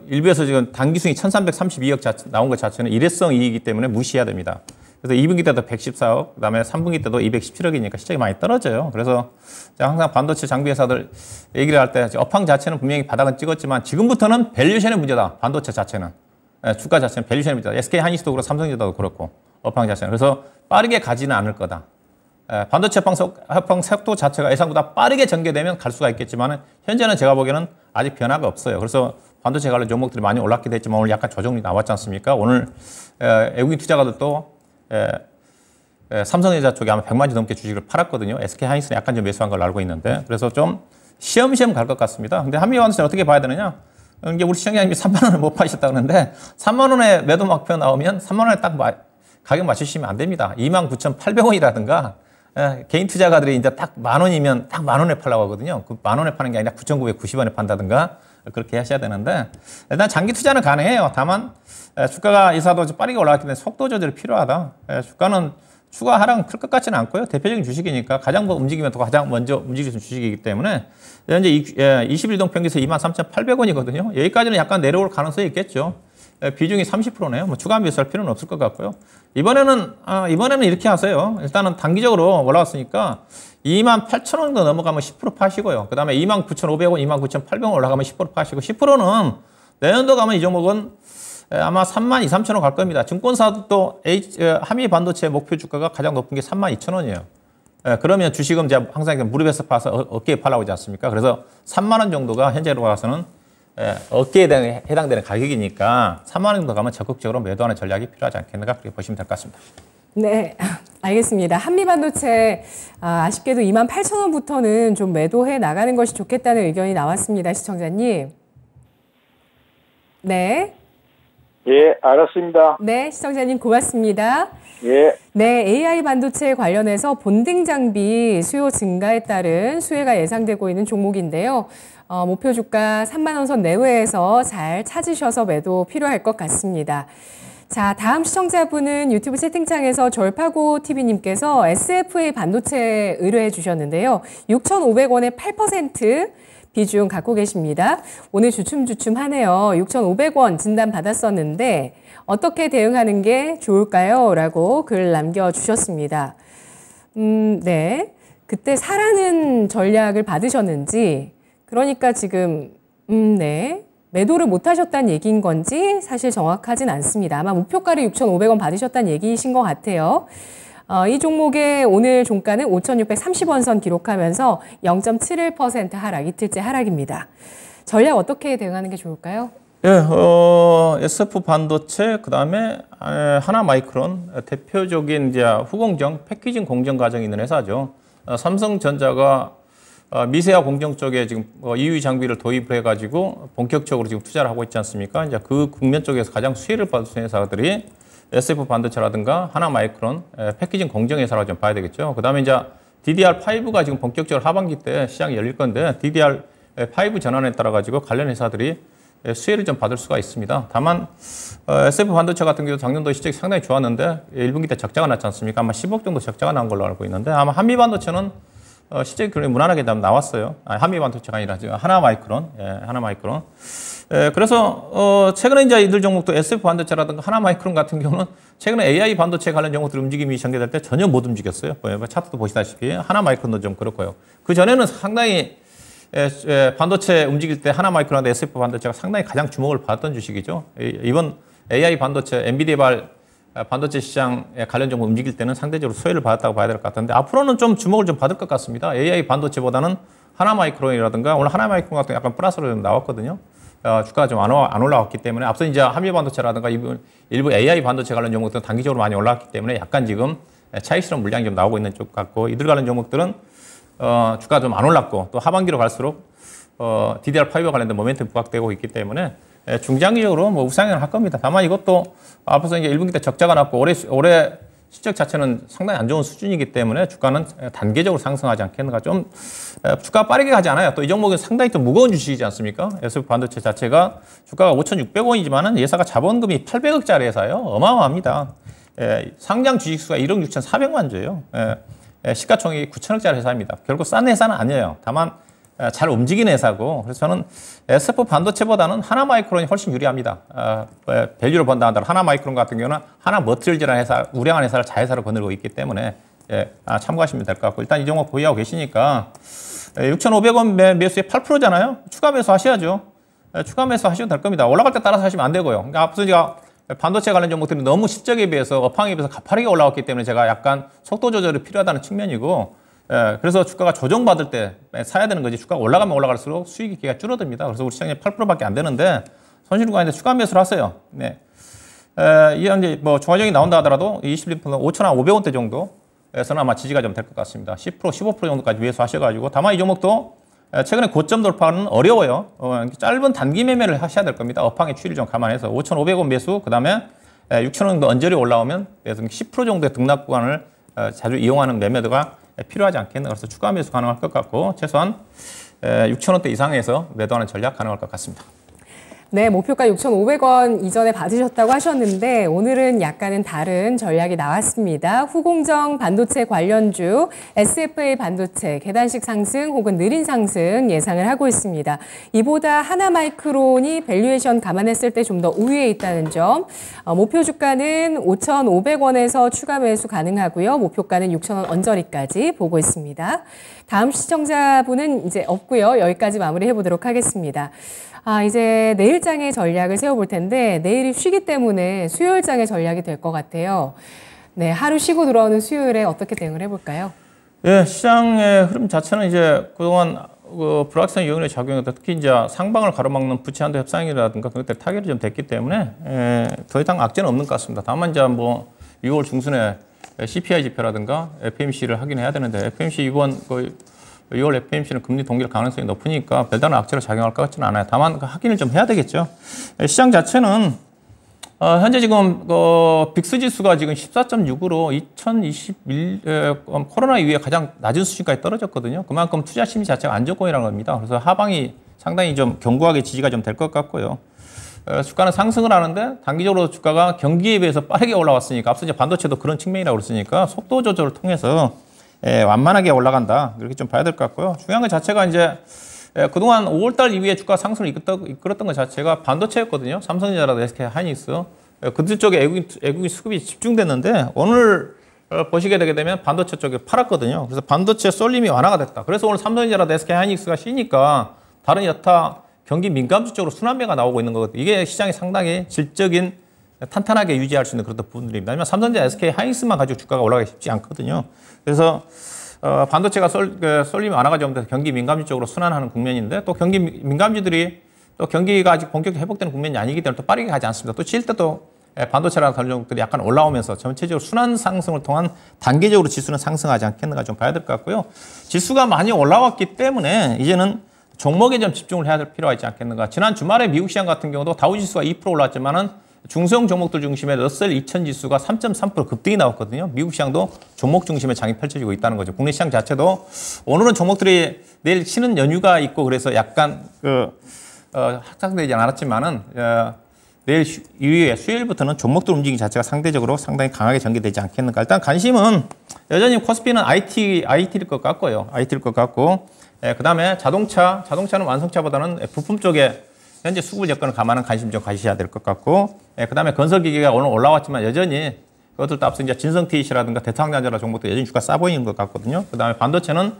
일부에서 지금 단기순이 1,332억 나온 것 자체는 일회성 이익이기 때문에 무시해야 됩니다. 그래서 2분기 때도 114억, 그다음에 3분기 때도 217억이니까 실적이 많이 떨어져요. 그래서 제가 항상 반도체 장비 회사들 얘기를 할 때 업황 자체는 분명히 바닥은 찍었지만 지금부터는 밸류션의 문제다. 반도체 자체는. 주가 자체는 밸류션의 문제다. SK 하이닉스도 그렇고 삼성전자도 그렇고 업황 자체는. 그래서 빠르게 가지는 않을 거다. 반도체 업황 속도 자체가 예상보다 빠르게 전개되면 갈 수가 있겠지만 현재는 제가 보기에는 아직 변화가 없어요. 그래서 반도체 관련 종목들이 많이 올랐기도 했지만 오늘 약간 조정이 나왔지 않습니까? 오늘 외국인 투자가들도 삼성전자 쪽에 아마 100만 주 넘게 주식을 팔았거든요. SK 하이닉스는 약간 좀 매수한 걸로 알고 있는데 그래서 좀 시험시험 갈 것 같습니다. 근데 한미 반도체는 어떻게 봐야 되느냐? 이게 우리 시청자님이 3만 원을 못 파셨다 그러는데 3만 원에 매도 목표 나오면 3만 원에 딱 가격 맞추시면 안 됩니다. 29,800원이라든가 개인 투자가들이 이제 딱 10,000원이면 딱 10,000원에 팔라고 하거든요. 그 10,000원에 파는 게 아니라 9,990원에 판다든가 그렇게 하셔야 되는데 일단 장기 투자는 가능해요. 다만 주가가 이사도 빠르게 올라갔기 때문에 속도 조절이 필요하다. 주가는 추가 하락은 클 것 같지는 않고요. 대표적인 주식이니까 가장 움직이면 또 가장 먼저 움직일 수 있는 주식이기 때문에 현재 21동 평균에서 23,800원이거든요. 여기까지는 약간 내려올 가능성이 있겠죠. 비중이 30%네요. 뭐 추가 매수할 필요는 없을 것 같고요. 이번에는 이렇게 하세요. 일단은 단기적으로 올라왔으니까 28,000원 정도 넘어가면 10% 파시고요. 그 다음에 29,500원, 29,800원 올라가면 10% 파시고 10%는 내년도 가면 이 종목은 아마 32,000원 갈 겁니다. 증권사도 또 한미 반도체 목표 주가가 가장 높은 게 32,000원이에요. 그러면 주식은 이제 항상 무릎에서 파서 어깨에 팔라고 하지 않습니까? 그래서 3만 원 정도가 현재로 가서는 어깨에 해당되는 가격이니까 3만 원 정도 가면 적극적으로 매도하는 전략이 필요하지 않겠는가 그렇게 보시면 될 것 같습니다. 네, 알겠습니다. 한미반도체 아쉽게도 28,000원부터는 좀 매도해 나가는 것이 좋겠다는 의견이 나왔습니다. 시청자님. 네. 예, 알았습니다. 네, 시청자님 고맙습니다. 예. 네, AI 반도체 관련해서 본딩 장비 수요 증가에 따른 수혜가 예상되고 있는 종목인데요. 목표 주가 3만 원 선 내외에서 잘 찾으셔서 매도 필요할 것 같습니다. 자, 다음 시청자분은 유튜브 채팅창에서 절파고 TV님께서 SFA 반도체 의뢰해 주셨는데요. 6,500원에 8% 비중 갖고 계십니다. 오늘 주춤주춤하네요. 6,500원 진단 받았었는데 어떻게 대응하는 게 좋을까요? 라고 글 남겨주셨습니다. 네. 그때 사라는 전략을 받으셨는지 그러니까 지금 네. 매도를 못하셨다는 얘기인 건지 사실 정확하진 않습니다. 아마 목표가를 6,500원 받으셨다는 얘기이신 것 같아요. 이 종목의 오늘 종가는 5,630원 선 기록하면서 0.71% 하락, 이틀째 하락입니다. 전략 어떻게 대응하는 게 좋을까요? 예, SF 반도체, 그 다음에 하나마이크론, 대표적인 이제 후공정, 패키징 공정 과정이 있는 회사죠. 삼성전자가 미세화 공정 쪽에 지금 EUV 장비를 도입을 해가지고 본격적으로 지금 투자를 하고 있지 않습니까? 이제 그 국면 쪽에서 가장 수혜를 받을 수 있는 회사들이 SF 반도체라든가 하나마이크론, 패키징 공정 회사라고 좀 봐야 되겠죠. 그 다음에 이제 DDR5가 지금 본격적으로 하반기 때 시장이 열릴 건데 DDR5 전환에 따라 가지고 관련 회사들이 수혜를 좀 받을 수가 있습니다. 다만 SF 반도체 같은 경우도 작년도 실적이 상당히 좋았는데 1분기 때 적자가 났지 않습니까? 아마 10억 정도 적자가 난 걸로 알고 있는데 아마 한미 반도체는 실적이 그렇게 무난하게 나왔어요. 한미 반도체가 아니라 지금 하나마이크론, 하나마이크론. 그래서 최근에 이제 이들 종목도 SF 반도체라든가 하나마이크론 같은 경우는 최근에 AI 반도체 관련 종목들 움직임이 전개될 때 전혀 못 움직였어요. 차트도 보시다시피 하나마이크론도 좀 그렇고요. 그 전에는 상당히 반도체 움직일 때 하나마이크론과 SF 반도체가 상당히 가장 주목을 받았던 주식이죠. 이번 AI 반도체, 엔비디아발 반도체 시장에 관련 종목 움직일 때는 상대적으로 수혜를 받았다고 봐야 될 것 같은데 앞으로는 좀 주목을 좀 받을 것 같습니다. AI 반도체보다는 하나마이크론이라든가 오늘 하나마이크론 같은 약간 플러스로 좀 나왔거든요. 주가가 좀 안 올라왔기 때문에 앞서 이제 한미 반도체라든가 일부 AI 반도체 관련 종목들은 단기적으로 많이 올라왔기 때문에 약간 지금 차익실현 물량이 좀 나오고 있는 쪽 같고 이들 관련 종목들은 주가가 좀 안 올랐고 또 하반기로 갈수록 DDR5와 관련된 모멘텀이 부각되고 있기 때문에 중장기적으로 뭐 우상향을 할 겁니다. 다만 이것도 앞서서 이제 1분기 때 적자가 났고 올해 실적 자체는 상당히 안 좋은 수준이기 때문에 주가는 단계적으로 상승하지 않겠는가. 좀 주가가 빠르게 가지 않아요. 또 이 종목은 상당히 또 무거운 주식이지 않습니까? SF 반도체 자체가 주가가 5,600원이지만은 회사가 자본금이 800억짜리 회사예요. 어마어마합니다. 상장 주식수가 1억 6,400만 주예요. 시가총액이 9천억짜리 회사입니다. 결국 싼 회사는 아니에요. 다만 잘 움직이는 회사고 그래서 저는 SF 반도체보다는 하나마이크론이 훨씬 유리합니다. 밸류를 본다 하더라도 하나마이크론 같은 경우는 하나머티리얼이라는 회사, 우량한 회사를 자회사로 거느리고 있기 때문에 참고하시면 될 것 같고 일단 이 종목 보유하고 계시니까 6,500원 매수에 8%잖아요. 추가 매수 하셔야죠. 추가 매수 하시면 될 겁니다. 올라갈 때 따라서 하시면 안 되고요. 그러니까 앞서 제가 반도체 관련 종목들이 너무 실적에 비해서 업황에 비해서 가파르게 올라왔기 때문에 제가 약간 속도 조절이 필요하다는 측면이고 그래서 주가가 조정받을 때 사야 되는 거지 주가가 올라가면 올라갈수록 수익이 기가 줄어듭니다. 그래서 우리 시장이 8%밖에 안 되는데 손실구간인데 추가 매수를 하세요. 네. 이제 뭐 중화적이 나온다 하더라도 20% 5,500원대 정도에서는 아마 지지가 좀 될 것 같습니다. 10%, 15% 정도까지 매수하셔가지고 다만 이 종목도 최근에 고점 돌파는 어려워요. 짧은 단기 매매를 하셔야 될 겁니다. 업황의 추이를 좀 감안해서 5,500원 매수 그 다음에 6,000원 정도 언저리 올라오면 10% 정도의 등락 구간을 자주 이용하는 매매도가 필요하지 않겠나. 그래서 추가 매수 가능할 것 같고 최소한 6,000원대 이상에서 매도하는 전략 가능할 것 같습니다. 네, 목표가 6,500원 이전에 받으셨다고 하셨는데 오늘은 약간은 다른 전략이 나왔습니다. 후공정 반도체 관련주, SFA 반도체 계단식 상승 혹은 느린 상승 예상을 하고 있습니다. 이보다 하나마이크론이 밸류에이션 감안했을 때 좀 더 우위에 있다는 점. 목표 주가는 5,500원에서 추가 매수 가능하고요. 목표가는 6,000원 언저리까지 보고 있습니다. 다음 시청자분은 이제 없고요. 여기까지 마무리해 보도록 하겠습니다. 이제 내일장의 전략을 세워볼 텐데 내일이 쉬기 때문에 수요일장의 전략이 될 것 같아요. 네, 하루 쉬고 들어오는 수요일에 어떻게 대응을 해볼까요? 예, 시장의 흐름 자체는 이제 그동안 불확실성 요인의 작용에서 특히 이제 상방을 가로막는 부채 한도 협상이라든가 그것들 타결이 좀 됐기 때문에 더 이상 악재는 없는 것 같습니다. 다만 이제 뭐 6월 중순에 CPI 지표라든가 FOMC를 확인해야 되는데 FOMC 이번 6월 FOMC는 금리 동결 가능성이 높으니까 별다른 악재로 작용할 것 같지는 않아요. 다만 확인을 좀 해야 되겠죠. 시장 자체는 현재 지금 빅스 지수가 지금 14.6으로 2021 코로나 이후에 가장 낮은 수준까지 떨어졌거든요. 그만큼 투자 심리 자체가 안 좋고이라는 겁니다. 그래서 하방이 상당히 좀 견고하게 지지가 좀 될 것 같고요. 주가는 상승을 하는데 단기적으로 주가가 경기에 비해서 빠르게 올라왔으니까 앞서 이제 반도체도 그런 측면이라고 그랬으니까 속도 조절을 통해서 완만하게 올라간다. 이렇게 좀 봐야 될 것 같고요. 중요한 것 자체가 이제 그동안 5월달 이후에 주가 상승을 이끌었던 것 자체가 반도체였거든요. 삼성전자라도 SK 하이닉스. 그들 쪽에 애국인 수급이 집중됐는데 오늘 보시게 되게 되면 반도체 쪽에 팔았거든요. 그래서 반도체 쏠림이 완화가 됐다. 그래서 오늘 삼성전자라도 SK 하이닉스가 쉬니까 다른 여타 경기 민감주 쪽으로 순환매가 나오고 있는 거거든요. 이게 시장이 상당히 질적인 탄탄하게 유지할 수 있는 그런 부분들입니다. 왜냐하면 삼성전자, SK 하이닉스만 가지고 주가가 올라가기 쉽지 않거든요. 그래서 반도체가 쏠림이 완화가 경기 민감주 쪽으로 순환하는 국면인데 또 경기 민감주들이 또 경기가 아직 본격적으로 회복되는 국면이 아니기 때문에 또 빠르게 가지 않습니다. 또 칠 때도 반도체라는 관련주들이 약간 올라오면서 전체적으로 순환 상승을 통한 단계적으로 지수는 상승하지 않겠는가 좀 봐야 될 것 같고요. 지수가 많이 올라왔기 때문에 이제는 종목에 좀 집중을 해야 될 필요가 있지 않겠는가. 지난 주말에 미국 시장 같은 경우도 다우지수가 2% 올랐지만은 중소형 종목들 중심의 러셀 2000 지수가 3.3% 급등이 나왔거든요. 미국 시장도 종목 중심의 장이 펼쳐지고 있다는 거죠. 국내 시장 자체도 오늘은 종목들이 내일 쉬는 연휴가 있고 그래서 약간 확장되지 않았지만은 내일 이후에 수요일부터는 종목들 움직임 자체가 상대적으로 상당히 강하게 전개되지 않겠는가. 일단 관심은 여전히 코스피는 IT일 것 같고요. IT일 것 같고 그다음에 자동차는 완성차보다는 부품 쪽에 현재 수급 여건을 감안한 관심 좀 가지셔야 될 것 같고, 그다음에 건설기계가 오늘 올라왔지만 여전히 그것들도 앞서 이제 진성TEC라든가 대탕전자 종목도 여전히 주가 싸 보이는 것 같거든요. 그다음에 반도체는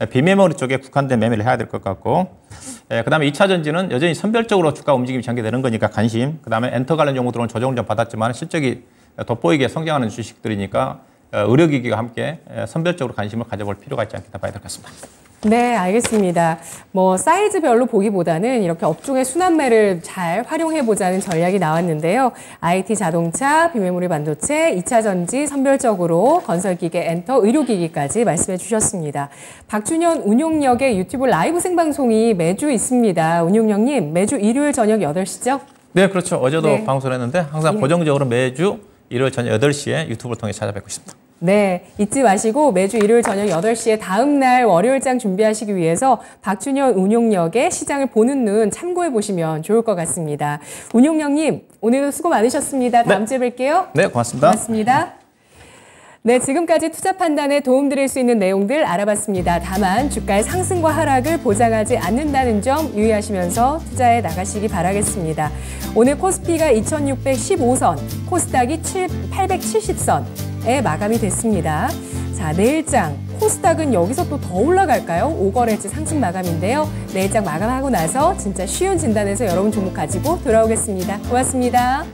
비메모리 쪽에 국한된 매매를 해야 될 것 같고, 그다음에 2차 전지는 여전히 선별적으로 주가 움직임이 전개되는 거니까 관심. 그다음에 엔터 관련 종목들은 조정을 좀 받았지만 실적이 돋보이게 성장하는 주식들이니까 의료기기와 함께 선별적으로 관심을 가져볼 필요가 있지 않겠다 봐야 될 것 같습니다. 네, 알겠습니다. 사이즈별로 보기보다는 이렇게 업종의 순환매를 잘 활용해보자는 전략이 나왔는데요. IT 자동차, 비메모리 반도체, 2차 전지 선별적으로 건설기계, 엔터, 의료기기까지 말씀해 주셨습니다. 박준현 운용역의 유튜브 라이브 생방송이 매주 있습니다. 운용역님, 매주 일요일 저녁 8시죠? 네, 그렇죠. 어제도 방송을 했는데 항상 고정적으로 매주 일요일 저녁 8시에 유튜브를 통해 찾아뵙고 있습니다. 네, 잊지 마시고 매주 일요일 저녁 8시에 다음 날 월요일장 준비하시기 위해서 박준현 운용역의 시장을 보는 눈 참고해 보시면 좋을 것 같습니다. 운용역님, 오늘도 수고 많으셨습니다. 다음 주에 뵐게요. 네, 고맙습니다. 고맙습니다. 네, 지금까지 투자 판단에 도움드릴 수 있는 내용들 알아봤습니다. 다만 주가의 상승과 하락을 보장하지 않는다는 점 유의하시면서 투자해 나가시기 바라겠습니다. 오늘 코스피가 2615선, 코스닥이 870선에 마감이 됐습니다. 자, 내일장 코스닥은 여기서 또 더 올라갈까요? 5거래일 상승 마감인데요. 내일장 마감하고 나서 진짜 쉬운 진단에서 여러분 종목 가지고 돌아오겠습니다. 고맙습니다.